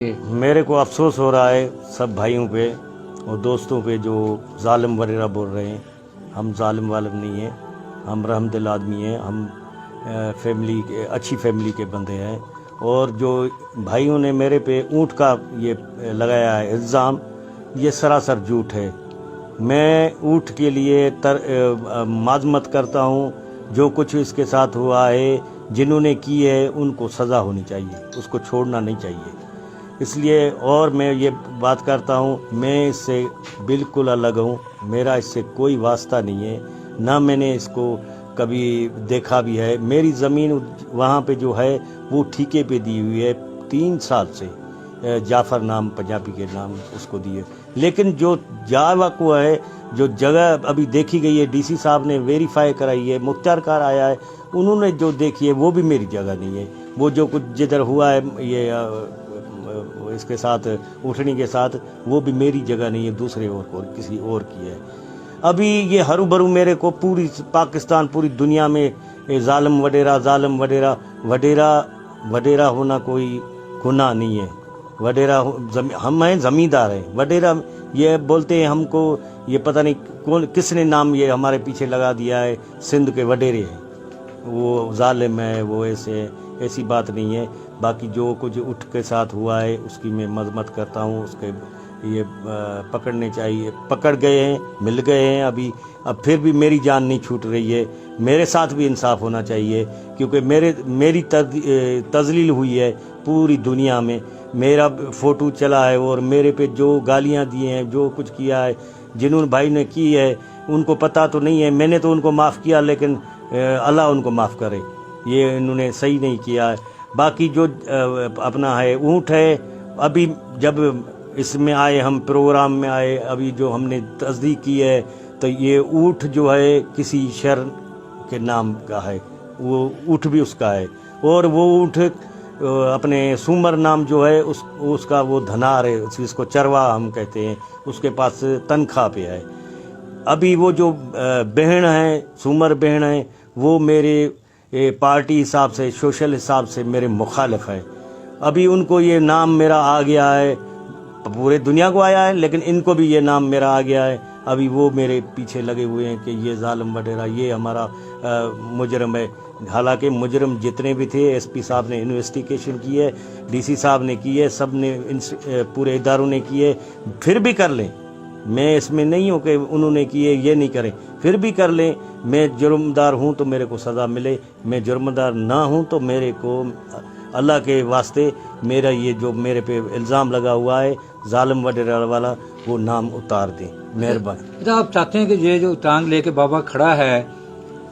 मेरे को अफसोस हो रहा है सब भाइयों पे और दोस्तों पे जो जालिम वगैरह बोल रहे हैं। हम जालिम वालिम नहीं हैं, हम रहमदिल आदमी हैं, हम फैमिली के अच्छी फैमिली के बंदे हैं। और जो भाइयों ने मेरे पे ऊँट का ये लगाया है इल्ज़ाम, ये सरासर झूठ है। मैं ऊँट के लिए माज़मत करता हूँ। जो कुछ इसके साथ हुआ है, जिन्होंने की है उनको सज़ा होनी चाहिए, उसको छोड़ना नहीं चाहिए। इसलिए और मैं ये बात करता हूँ, मैं इससे बिल्कुल अलग हूँ, मेरा इससे कोई वास्ता नहीं है, ना मैंने इसको कभी देखा भी है। मेरी ज़मीन वहाँ पे जो है वो ठेके पे दी हुई है 3 साल से, जाफ़र नाम पंजाबी के नाम उसको दिए। लेकिन जो जावा को है, जो जगह अभी देखी गई है, डीसी साहब ने वेरीफाई कराई है, मुख्तार आया है, उन्होंने जो देखी है वो भी मेरी जगह नहीं है। वो जो कुछ जिधर हुआ है ये इसके साथ उठनी के साथ, वो भी मेरी जगह नहीं है, दूसरे और को किसी और की है। अभी ये हरू भरू मेरे को पूरी पाकिस्तान, पूरी दुनिया में जालिम वडेरा होना कोई गुनाह नहीं है। वडेरा हम हैं, ज़मींदार हैं। वडेरा ये बोलते हैं हमको, ये पता नहीं कौन किसने नाम ये हमारे पीछे लगा दिया है, सिंध के वडेरे हैं, वो जालिम है, वो ऐसी बात नहीं है। बाकी जो कुछ उठ के साथ हुआ है उसकी मैं मजम्मत करता हूँ। उसके ये पकड़ने चाहिए, पकड़ गए हैं, मिल गए हैं अभी, अब फिर भी मेरी जान नहीं छूट रही है। मेरे साथ भी इंसाफ होना चाहिए, क्योंकि मेरी तजलील हुई है पूरी दुनिया में। मेरा फ़ोटो चला है और मेरे पे जो गालियाँ दिए हैं, जो कुछ किया है, जिन्होंने भाई ने की है उनको पता तो नहीं है। मैंने तो उनको माफ़ किया, लेकिन अल्लाह उनको माफ़ करे, ये इन्होंने सही नहीं किया है। बाकी जो अपना है ऊँट है, अभी जब इसमें आए, हम प्रोग्राम में आए, अभी जो हमने तस्दीक की है, तो ये ऊँट जो है किसी शहर के नाम का है, वो ऊँट भी उसका है। और वो ऊँट अपने सूमर नाम जो है उसका वो धनार है, जिसको चरवा हम कहते हैं, उसके पास तनख्वाह पे है। अभी वो जो बहन है, सूमर बहन है, वो मेरे पार्टी हिसाब से, सोशल हिसाब से मेरे मुखालिफ है। अभी उनको ये नाम मेरा आ गया है, पूरे दुनिया को आया है, लेकिन इनको भी ये नाम मेरा आ गया है। अभी वो मेरे पीछे लगे हुए हैं कि ये जालिम वगैरह, ये हमारा मुजरम है। हालांकि मुजरम जितने भी थे, एसपी साहब ने इन्वेस्टिगेशन की है, डीसी साहब ने की है, सब ने पूरे इदारों ने की है, फिर भी कर लें। मैं इसमें नहीं हूँ कि उन्होंने किए ये नहीं करें, फिर भी कर लें। मैं जुर्मदार हूँ तो मेरे को सज़ा मिले, मैं जुर्मदार ना हूँ तो मेरे को अल्लाह के वास्ते मेरा ये जो मेरे पे इल्ज़ाम लगा हुआ है जालिम वडेरा वाला, वो नाम उतार दें, मेहरबानी। आप चाहते हैं कि ये जो टांग लेके बाबा खड़ा है,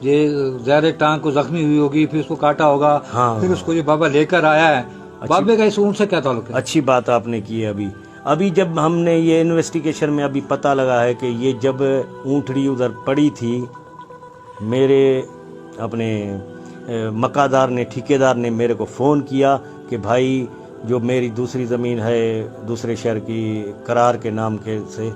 ये ज़ाहिर टांग को जख्मी हुई होगी, फिर उसको काटा होगा, हाँ, फिर उसको ये बाबा लेकर आया है, बाबे का इस ऊँट से क्या ताल्लुक है? अच्छी बात आपने की है। अभी जब हमने ये इन्वेस्टिगेशन में अभी पता लगा है कि ये जब ऊँटड़ी उधर पड़ी थी, मेरे अपने मकादार ने, ठेकेदार ने मेरे को फ़ोन किया कि भाई जो मेरी दूसरी ज़मीन है दूसरे शहर की करार के नाम के से,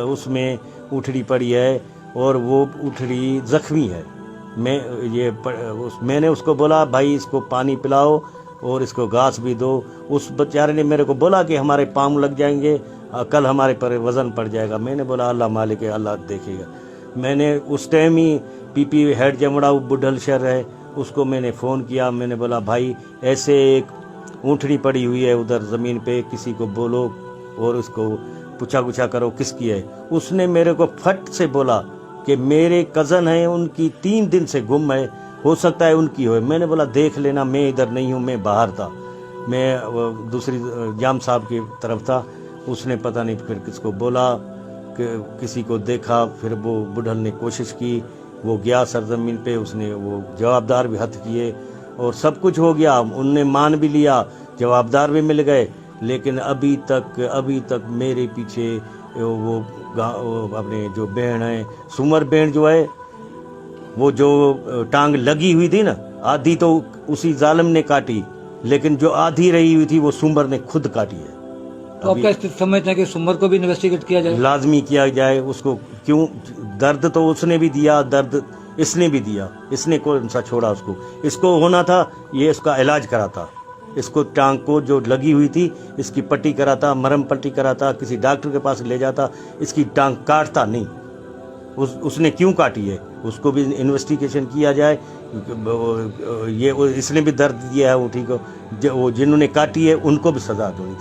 उसमें ऊँटड़ी पड़ी है और वो ऊँटड़ी ज़ख्मी है। मैंने उसको बोला भाई इसको पानी पिलाओ और इसको घास भी दो। उस बेचारे ने मेरे को बोला कि हमारे पाँव लग जाएंगे, कल हमारे पर वज़न पड़ जाएगा। मैंने बोला अल्लाह मालिक है, अल्लाह देखेगा। मैंने उस टाइम ही पीपी हेड जमड़ा बुढ़ल शहर है, उसको मैंने फ़ोन किया। मैंने बोला भाई ऐसे एक ऊँटड़ी पड़ी हुई है उधर ज़मीन पे, किसी को बोलो और उसको पूछा गुछा करो किसकी है। उसने मेरे को फट से बोला कि मेरे कज़न हैं, उनकी 3 दिन से गुम है, हो सकता है उनकी हो। मैंने बोला देख लेना, मैं इधर नहीं हूँ, मैं बाहर था, मैं दूसरी जाम साहब की तरफ था। उसने पता नहीं फिर किसको बोला कि किसी को देखा, फिर वो बुढ़ल ने कोशिश की, वो गया सरजमीन पे, उसने वो जवाबदार भी हथ किए और सब कुछ हो गया, उनने मान भी लिया, जवाबदार भी मिल गए। लेकिन अभी तक मेरे पीछे वो अपने जो बहन है, सुमर बहन जो है, वो जो टांग लगी हुई थी ना, आधी तो उसी जालिम ने काटी, लेकिन जो आधी रही हुई थी वो सुमर ने खुद काटी है। तो आप क्या समझते हैं कि सुमर को भी इन्वेस्टिगेट किया जाए? लाजमी किया जाए उसको। क्यों? दर्द तो उसने भी दिया, दर्द इसने भी दिया, इसने कौन सा छोड़ा उसको। इसको होना था, ये इसका इलाज करा था, اس کو ٹانگ کو جو لگی ہوئی تھی اس کی پٹی کراتا, مرہم پٹی کراتا, کسی ڈاکٹر کے پاس لے جاتا, اس کی ٹانگ کاٹتا نہیں. اس نے کیوں کاٹی ہے اس کو بھی انویسٹیگیشن کیا جائے. یہ اس نے بھی درد دیا ہے اونٹھی کو, جنہوں نے کاٹی ہے ان کو بھی سزا دو.